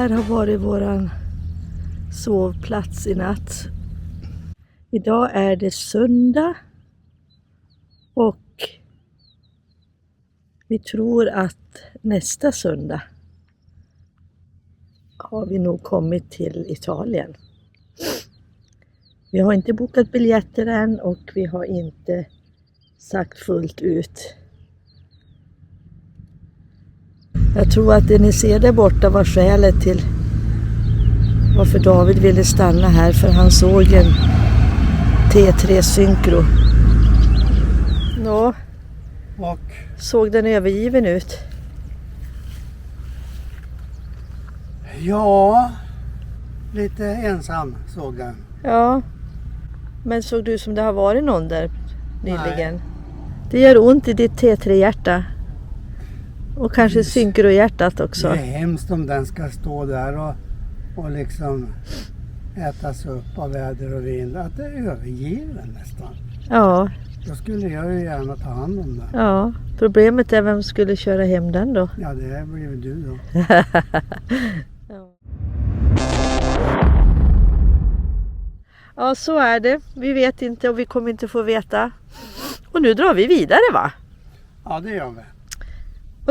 här har varit våran sovplats i natt. Idag är det söndag och vi tror att nästa söndag har vi nog kommit till Italien. Vi har inte bokat biljetter än och vi har inte sagt fullt ut. Jag tror att det ni ser där borta var skälet till varför David ville stanna här, för han såg en T3 Syncro. Nå, Och såg den övergiven ut? ja, lite ensam såg den. Ja, men såg du som det har varit någon där nyligen? Nej. Det gör ont i ditt T3-hjärta. Och kanske Syncro-hjärtat också. Det är hemskt om den ska stå där och liksom ätas upp av väder och vind. Att det är övergiven nästan. Ja, Då skulle jag ju gärna ta hand om den. ja. Problemet är vem skulle köra hem den då? Ja, det blir väl du då. Ja. Ja, så är det. Vi vet inte och vi kommer inte få veta. Och nu drar vi vidare, va? Ja, det gör vi.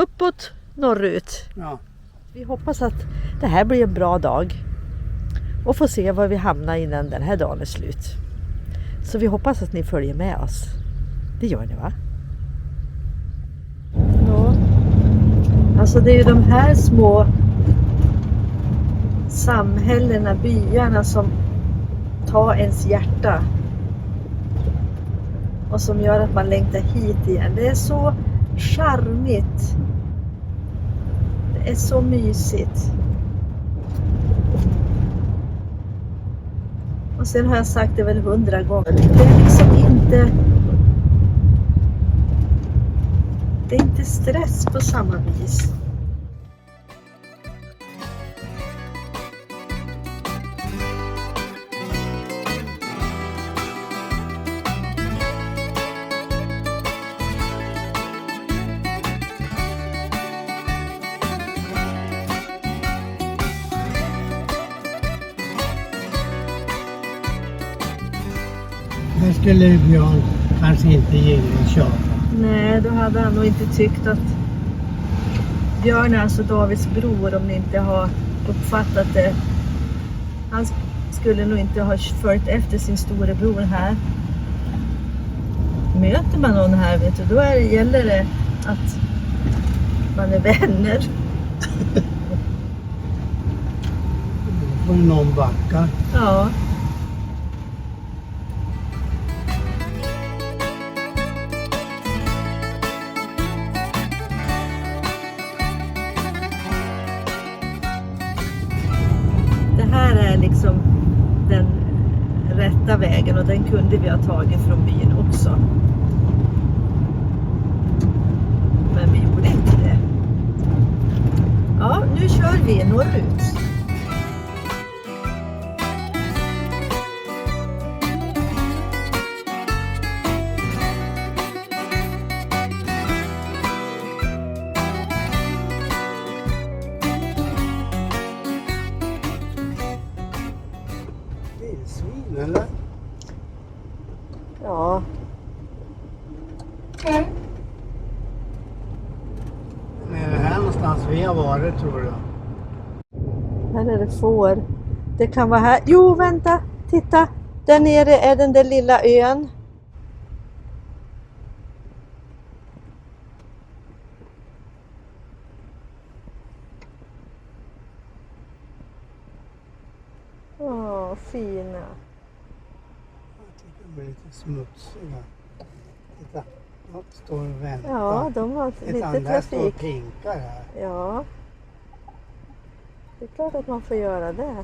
Uppåt, norrut. Ja. Vi hoppas att det här blir en bra dag. Och får se var vi hamnar innan den här dagen är slut. Så vi hoppas att ni följer med oss. Det gör ni, va? Ja. Alltså det är ju de här små samhällena, byarna som tar ens hjärta. Och som gör att man längtar hit igen. Det är så charmigt. Det är så mysigt. Och sen har jag sagt det väl 100 gånger. Det är liksom inte... Det är inte stress på samma vis. Det skulle Björn kanske inte gilla att köra. Nej, då hade han nog inte tyckt att Björn är alltså Davids bror, om ni inte har uppfattat det. Han skulle nog inte ha följt efter sin storebror här. Möter man någon här, vet du, då gäller det att man är vänner. Då får någon backa. Ja. Det här är liksom den rätta vägen och den kunde vi ha tagit från byn också. Men vi gjorde inte det. Ja, nu kör vi norrut. Vildsvin eller? Ja. Men är det här någonstans vi har varit, tror du? Här är det får. Det kan vara här. Jo, vänta. Titta. Där nere är den där lilla ön. Åh, fina. De är lite smutsiga. Titta, de står och väntar. Ja, de har lite där står och trafik. pinkar här. Ja. Det är klart att man får göra det.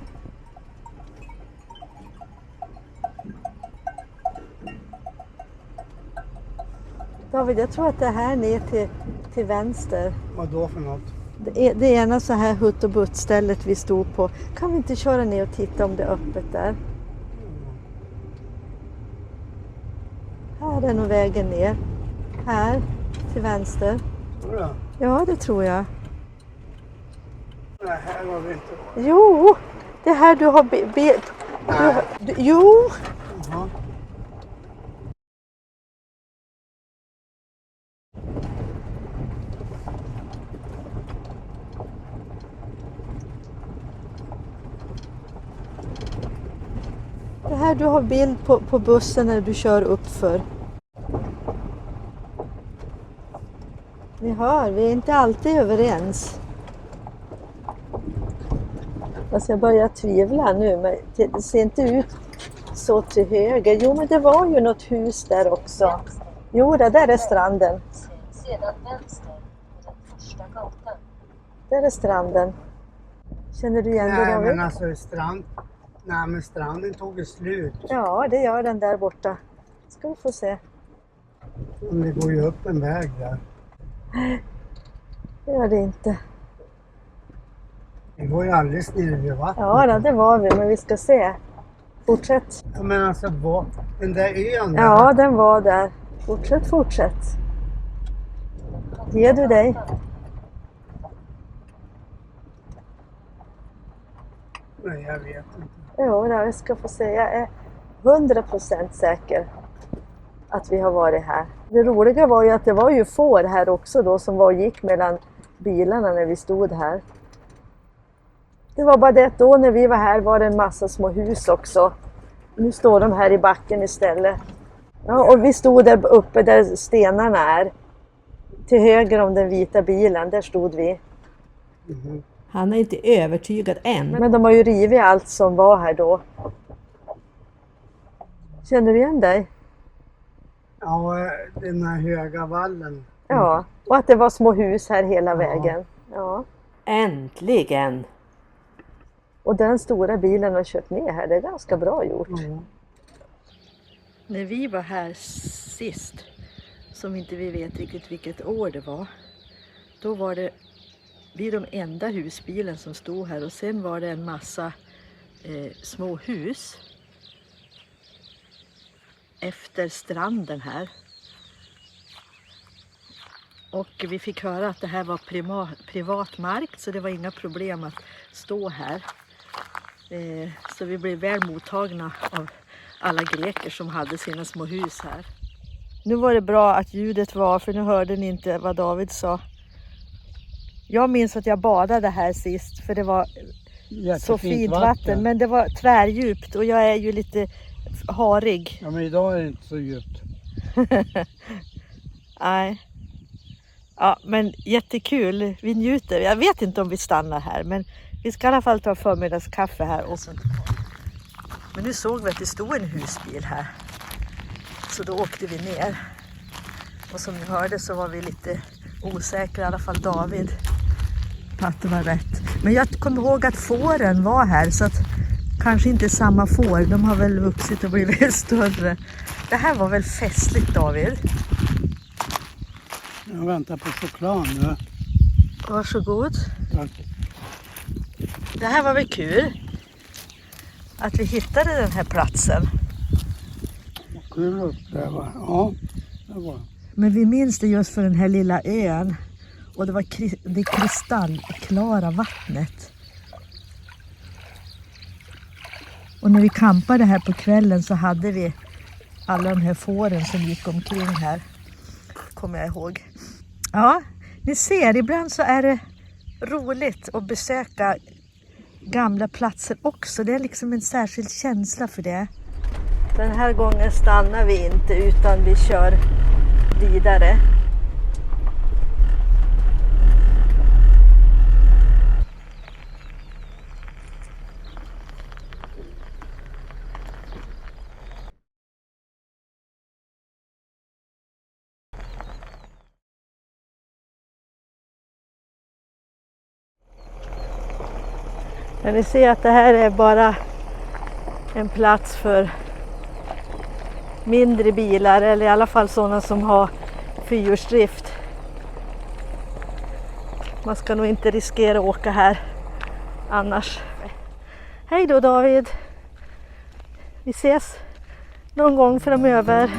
David, jag tror att det är här ner till vänster. Vad då för något? Det ena så här hutt och butt stället vi stod på. Kan vi inte köra ner och titta om det är öppet där? Här är nog vägen ner. Här till vänster. Tror du? Ja, det tror jag. Nej, här var vi inte. Jo, det här du har... Jo. Jaha. Det här du har bild på bussen när du kör upp för. Ni hör, vi är inte alltid överens. Fast jag börjar tvivla nu, men det ser inte ut så till höger. Jo, men det var ju något hus där också. Jo, det där är stranden. Sedan vänster på den första gatan. Där är stranden. Känner du igen det, Nej, David? men alltså Nej, men stranden tog ju slut. Ja, det gör den där borta. Ska vi få se. Men det går ju upp en väg där. Det gör det inte. Det går ju alldeles nere vid vattnet. Ja, det var vi, men vi ska se. Fortsätt. Ja, men alltså, den där ön där. Ja, den var där. Fortsätt. Ger du dig? Nej, jag vet inte. Jo, jag ska få se. Jag är 100% säker att vi har varit här. Det roliga var ju att det var ju får här också då som var och gick mellan bilarna när vi stod här. Det var bara det att då när vi var här var det en massa små hus också. Nu står de här i backen istället. Ja, och vi stod där uppe där stenarna är. Till höger om den vita bilen, där stod vi. Mhm. Han är inte övertygad än. Men de har ju rivit allt som var här då. Känner du igen dig? Ja, den här höga vallen. Ja, och att det var små hus här hela vägen. Ja. Äntligen! Och den stora bilen har kört ner här, det är ganska bra gjort. Ja. När vi var här sist, som inte vi vet riktigt vilket år det var, då var det vi de enda husbilen som stod här och sen var det en massa små hus efter stranden här. Och vi fick höra att det här var privat mark, så det var inga problem att stå här. Så vi blev väl mottagna av alla greker som hade sina små hus här. Nu var det bra att ljudet var, för nu hörde ni inte vad David sa. Jag minns att jag badade här sist, för det var så fint vatten. Men det var tvärdjupt och jag är ju lite harig. Ja, men idag är det inte så djupt. Nej. Ja, men jättekul. Vi njuter. Jag vet inte om vi stannar här, men vi ska i alla fall ta förmiddagskaffe här. Men nu såg vi att det stod en husbil här. Så då åkte vi ner. Och som ni hörde så var vi lite osäkra, i alla fall David, på att det var rätt. Men jag kommer ihåg att fåren var här, så att kanske inte samma får. De har väl vuxit och blivit större. Det här var väl festligt, David? Jag väntar på choklad nu. Varsågod. Tack. Det här var väl kul att vi hittade den här platsen. Kul att uppleva. Ja, det var. Men vi minns det just för den här lilla ön. Och det var det kristallklara vattnet. Och när vi campade här på kvällen så hade vi alla de här fåren som gick omkring här. Kommer jag ihåg. Ja, ni ser, ibland så är det roligt att besöka gamla platser också. Det är liksom en särskild känsla för det. Den här gången stannar vi inte, utan vi kör vidare. Men ni ser att det här är bara en plats för mindre bilar, eller i alla fall sådana som har fyrhjulsdrift. Man ska nog inte riskera att åka här annars. Hej då, David! Vi ses någon gång framöver.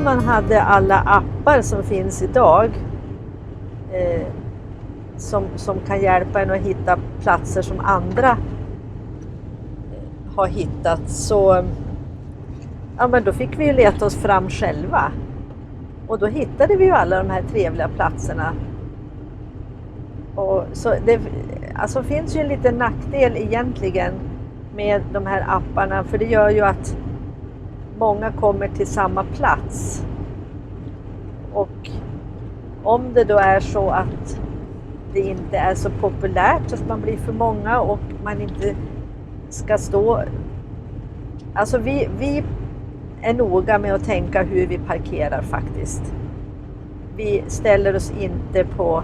man hade alla appar som finns idag som kan hjälpa en att hitta platser som andra har hittat, så ja, men då fick vi ju leta oss fram själva. Och då hittade vi ju alla de här trevliga platserna. Och så det alltså finns ju en liten nackdel egentligen med de här apparna, för det gör ju att många kommer till samma plats. Och om det då är så att det inte är så populärt, att man blir för många och man inte ska stå... Alltså vi är noga med att tänka hur vi parkerar faktiskt. Vi ställer oss inte på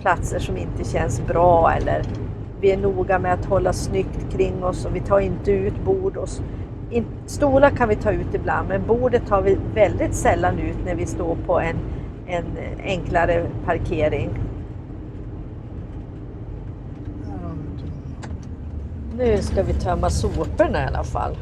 platser som inte känns bra, eller vi är noga med att hålla snyggt kring oss och vi tar inte ut bord. Stolar kan vi ta ut ibland, men bordet tar vi väldigt sällan ut när vi står på en enklare parkering. Nu ska vi tömma soporna i alla fall.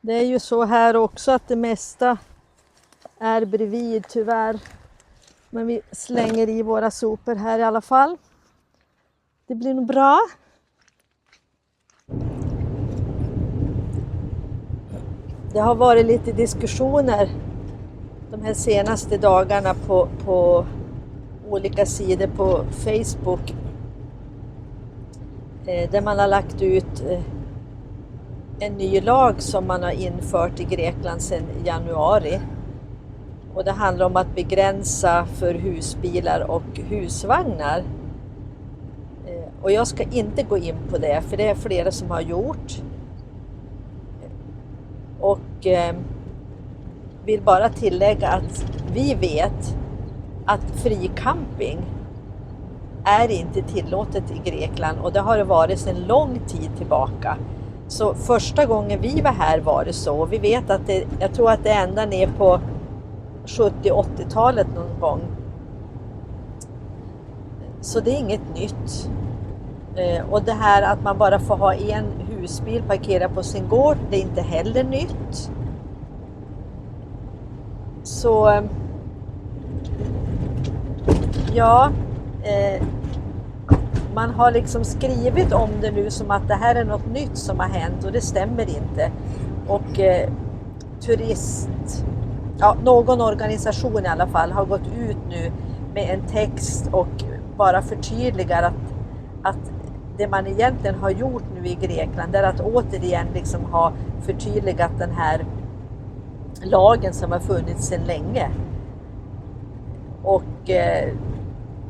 Det är ju så här också att det mesta är bredvid tyvärr. Men vi slänger i våra sopor här i alla fall. Det blir nog bra. Det har varit lite diskussioner de här senaste dagarna på olika sidor på Facebook. Där man har lagt ut en ny lag som man har infört i Grekland sedan januari. Och det handlar om att begränsa för husbilar och husvagnar. Och jag ska inte gå in på det, för det är flera som har gjort. Och vill bara tillägga att vi vet att fri camping är inte tillåtet i Grekland, och det har det varit sedan lång tid tillbaka. Så första gången vi var här var det så. Vi vet att jag tror att det är ända ner på 70-80-talet någon gång. Så det är inget nytt. Och det här att man bara får ha en husbil parkerad på sin gård, det är inte heller nytt. Så ja, man har liksom skrivit om det nu som att det här är något nytt som har hänt, och det stämmer inte. Och någon organisation i alla fall har gått ut nu med en text och bara förtydligar att det man egentligen har gjort nu i Grekland är att återigen liksom ha förtydligat den här lagen som har funnits sedan länge. Och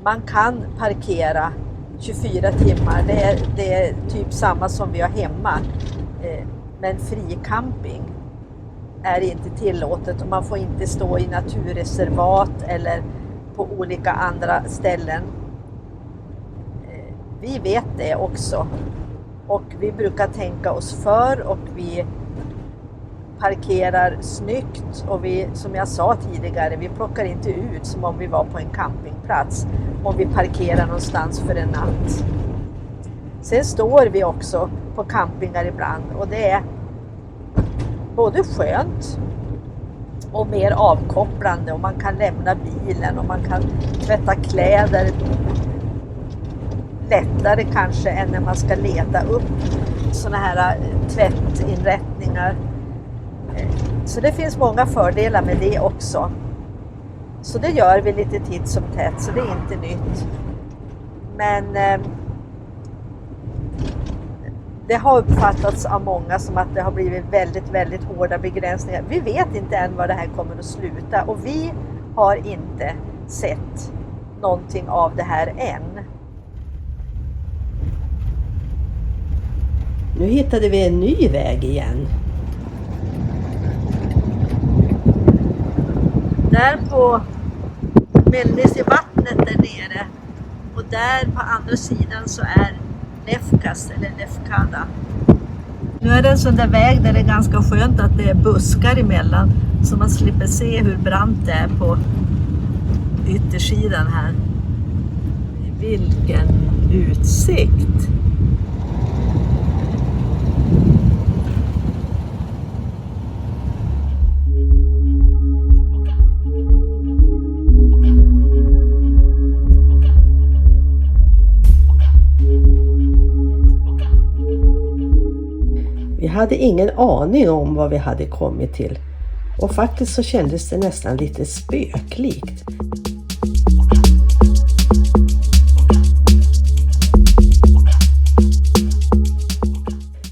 man kan parkera 24 timmar, det är typ samma som vi har hemma. Men fri camping är inte tillåtet, och man får inte stå i naturreservat eller på olika andra ställen. Vi vet det också, och vi brukar tänka oss för, och vi parkerar snyggt, och vi, som jag sa tidigare, vi plockar inte ut som om vi var på en campingplats om vi parkerar någonstans för en natt. Sen står vi också på campingar ibland, och det är både skönt och mer avkopplande, och man kan lämna bilen och man kan tvätta kläder lättare kanske än när man ska leta upp såna här tvättinrättningar. Så det finns många fördelar med det också. Så det gör vi lite titt som tätt, så det är inte nytt. Men det har uppfattats av många som att det har blivit väldigt, väldigt hårda begränsningar. Vi vet inte än var det här kommer att sluta, och vi har inte sett någonting av det här än. Nu hittade vi en ny väg igen. Där på Mellis i vattnet där nere, och där på andra sidan så är Lefkas eller Lefkada. Nu är det en sån där väg där det är ganska skönt att det är buskar emellan. Så man slipper se hur brant det är på yttersidan här. Vilken utsikt! Vi hade ingen aning om vad vi hade kommit till. Och faktiskt så kändes det nästan lite spöklikt.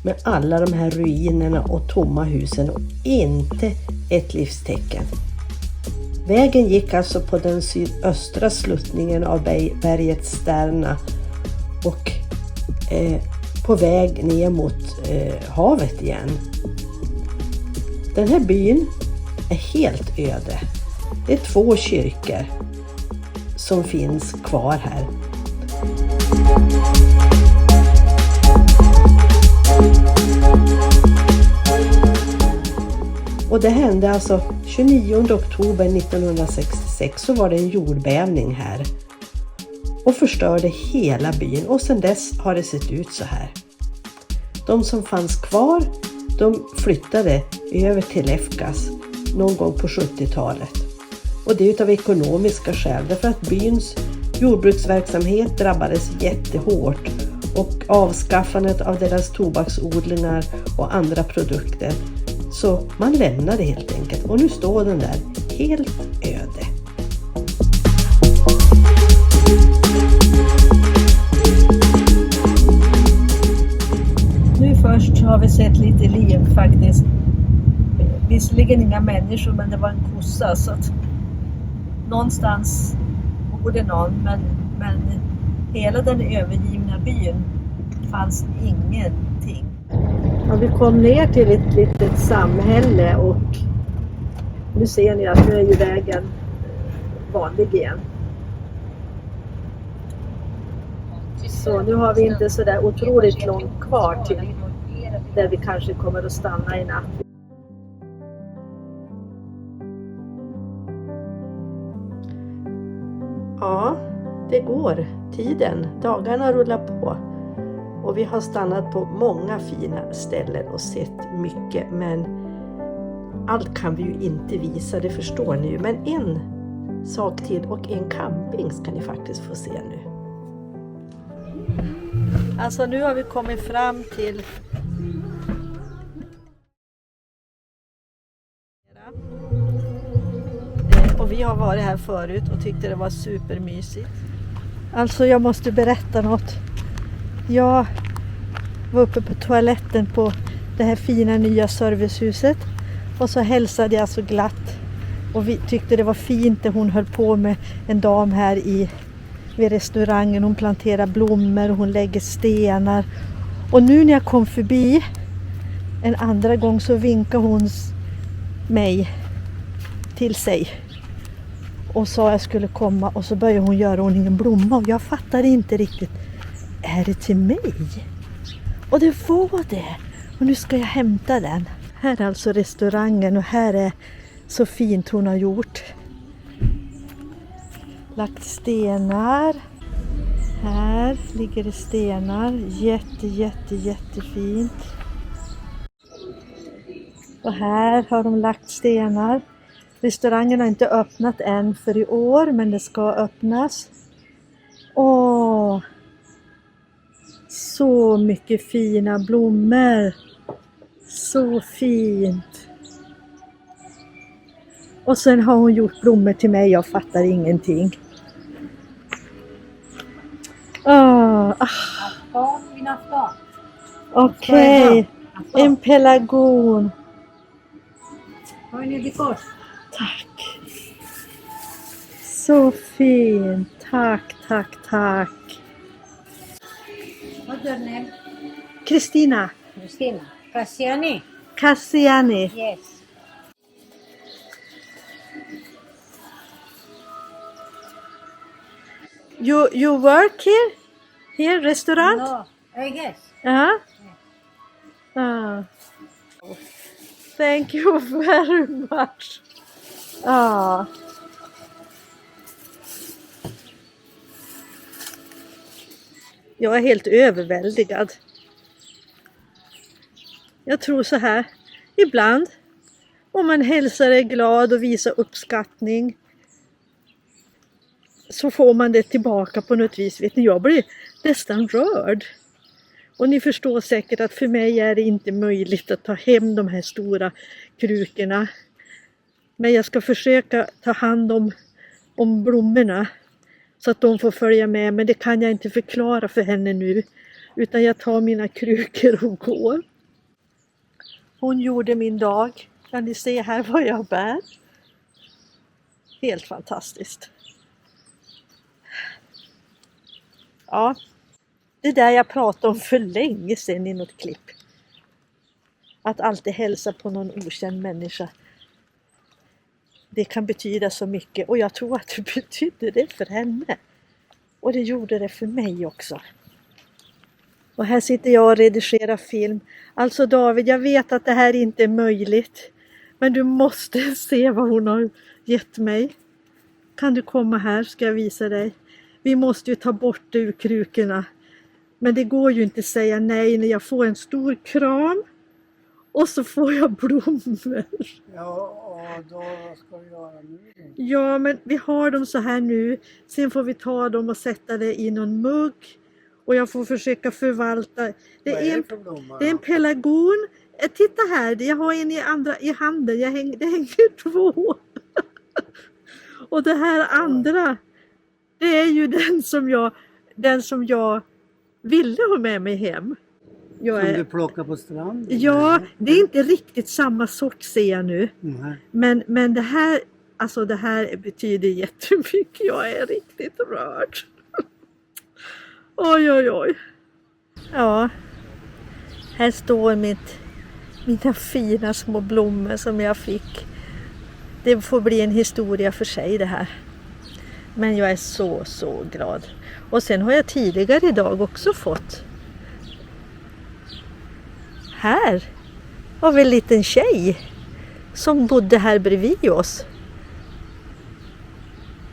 Med alla de här ruinerna och tomma husen och inte ett livstecken. Vägen gick alltså på den sydöstra sluttningen av berget Sterna och på väg ner mot havet igen. Den här byn är helt öde. Det är 2 kyrkor som finns kvar här. Och det hände alltså 29 oktober 1966 så var det en jordbävning här. Och förstörde hela byn och sedan dess har det sett ut så här. De som fanns kvar, de flyttade över till Lefkas någon gång på 70-talet. Och det är utav ekonomiska skäl därför att byns jordbruksverksamhet drabbades jättehårt och avskaffandet av deras tobaksodlingar och andra produkter. Så man lämnade helt enkelt och nu står den där helt öde. Nu först har vi sett lite liv faktiskt. Visserligen inga människor men det var en kossa så att någonstans borde någon men hela den övergivna byn fanns ingenting. Ja, vi kom ner till ett litet samhälle och nu ser ni att nu är ju vägen vanlig igen. Så nu har vi inte så där otroligt långt kvar till där vi kanske kommer att stanna i natt. Ja, det går. Tiden, dagarna rullar på. Och vi har stannat på många fina ställen och sett mycket. Men allt kan vi ju inte visa, det förstår ni ju. Men en sak till och en camping ska ni faktiskt få se nu. Alltså nu har vi kommit fram till och vi har varit här förut och tyckte det var supermysigt. Alltså jag måste berätta något. Jag var uppe på toaletten på det här fina nya servicehuset och så hälsade jag så glatt och vi tyckte det var fint det hon höll på med, en dam här vid restaurangen. Hon planterar blommor och hon lägger stenar. Och nu när jag kom förbi en andra gång så vinkade hon mig till sig och sa jag skulle komma och så började hon göra ordning en blomma och jag fattade inte riktigt, är det till mig? Och det var det. Och nu ska jag hämta den. Här är alltså restaurangen och här är så fint hon har gjort. Lagt stenar. Här ligger det stenar. Jättefint. Och här har de lagt stenar. Restaurangen har inte öppnat än för i år, men det ska öppnas. Åh! Så mycket fina blommor. Så fint. Och sen har hon gjort blommor till mig. Jag fattar ingenting. Okej. En pelargon. Tack. Så fint. Tack. What's your name? Kristina. Christina. Cassiani? Cassiani. Yes. You work here? Here, restaurant? No, I guess. Ja. Thank you very much. Ah. Jag är helt överväldigad. Jag tror så här. Ibland, om man hälsar är glad och visar uppskattning, så får man det tillbaka på något vis. Vet ni, jag blir nästan rörd. Och ni förstår säkert att för mig är det inte möjligt att ta hem de här stora krukorna. Men jag ska försöka ta hand om blommorna så att de får följa med. Men det kan jag inte förklara för henne nu. Utan jag tar mina krukor och går. Hon gjorde min dag. Kan ni se här vad jag bär? Helt fantastiskt. Ja, det där jag pratade om för länge sedan i något klipp. Att alltid hälsa på någon okänd människa. Det kan betyda så mycket. Och jag tror att det betydde det för henne. Och det gjorde det för mig också. Och här sitter jag och redigerar film. Alltså David, jag vet att det här inte är möjligt. Men du måste se vad hon har gett mig. Kan du komma här, ska jag visa dig. Vi måste ju ta bort det ur krukorna. Men det går ju inte att säga nej när jag får en stor kram. Och så får jag blommor. Ja, och då ska vi göra nu då? Ja, men vi har dem så här nu. Sen får vi ta dem och sätta det i någon mugg. Och jag får försöka förvalta. Vad är det för blommor? Det är en pelargon. Titta här, jag har en i handen. Det hänger två. Och det här andra, det är ju den som jag ville ha med mig hem. Som du plockar på stranden? Ja, det är inte riktigt samma sort ser jag nu. Nej. Men det här betyder jättemycket. Jag är riktigt rörd. Oj, oj, oj. Ja, här står mina fina små blommor som jag fick. Det får bli en historia för sig det här. Men jag är så glad. Och sen har jag tidigare idag också fått. Här har vi en liten tjej som bodde här bredvid oss.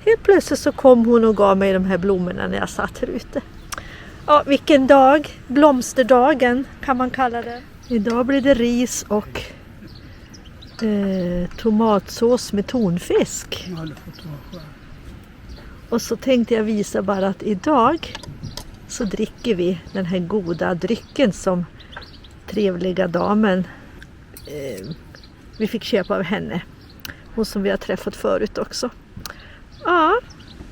Helt plötsligt så kom hon och gav mig de här blommorna när jag satt här ute. Ja, vilken dag. Blomsterdagen kan man kalla det. Idag blir det ris och tomatsås med tonfisk. Ja, det får ta. Och så tänkte jag visa bara att idag så dricker vi den här goda drycken som trevliga damen vi fick köpa av henne. Hon som vi har träffat förut också. Ja,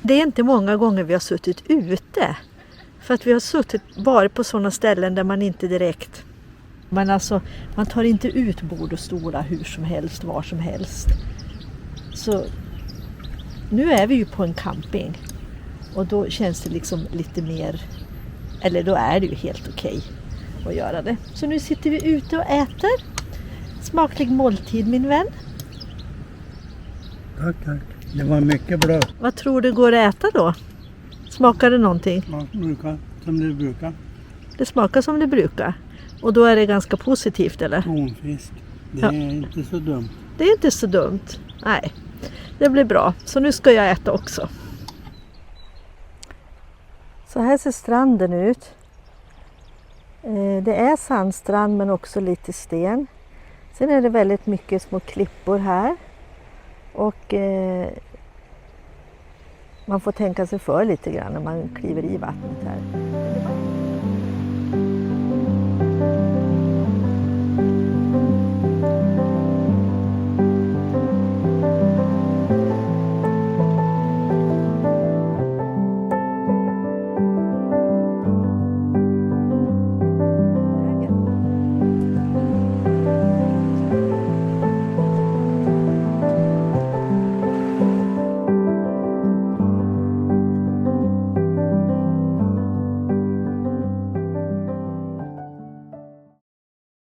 det är inte många gånger vi har suttit ute. För att vi har suttit bara på sådana ställen där man inte direkt. Men alltså, man tar inte ut bord och stolar hur som helst, var som helst. Så nu är vi ju på en camping. Och då känns det liksom lite mer, eller då är det ju helt okej att göra det. Så nu sitter vi ute och äter. Smaklig måltid, min vän. Tack. Det var mycket bra. Vad tror du går att äta då? Smakar det någonting? Smakar som det brukar. Det smakar som det brukar. Och då är det ganska positivt, eller? Tonfisk. Det är inte så dumt. Det är inte så dumt. Nej, det blir bra. Så nu ska jag äta också. Så här ser stranden ut. Det är sandstrand men också lite sten. Sen är det väldigt mycket små klippor här. Och man får tänka sig för lite grann när man kliver i vattnet här.